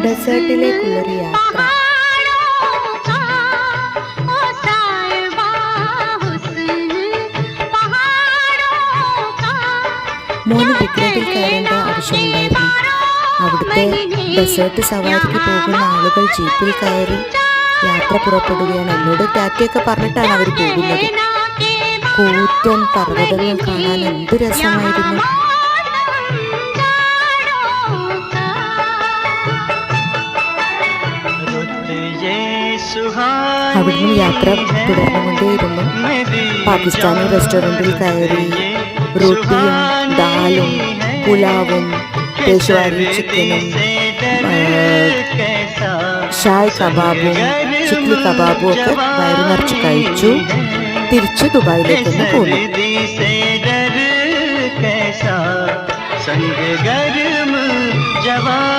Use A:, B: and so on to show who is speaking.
A: ഡെസേർട്ടിലേക്കുള്ളൊരു യാത്ര. മോന് ബിഗ്രാട്ടിൽ കയറേണ്ട ആവശ്യമുണ്ടായിരുന്നു. അവിടുത്തെ ഡെസേർട്ട് സവാരിക്ക് പോകുന്ന ആളുകൾ ജീപ്പിൽ കയറി യാത്ര പുറപ്പെടുകയാണ്. എന്നോട് ടാറ്റയൊക്കെ പറഞ്ഞിട്ടാണ് അവർ പോകുന്നത്. കൂറ്റൻ പർവ്വതങ്ങൾ കാണാൻ എന്ത് രസമായിരുന്നു. അവിടുന്ന് യാത്ര തുടർന്നുകൊണ്ടേയിരുന്നു. പാകിസ്ഥാനി റെസ്റ്റോറൻറ്റിൽ കയറി റൊട്ടിയും ദാലും പുലാവും പേഷ്വാരി ചിക്കനും ഷായ് കബാബും ചിക്കൻ കബാബും ഒക്കെ വയറു നിറച്ച് കഴിച്ചു. തിരിച്ച് ദുബായിലേക്ക് തന്നെ പോന്നു.
B: जवान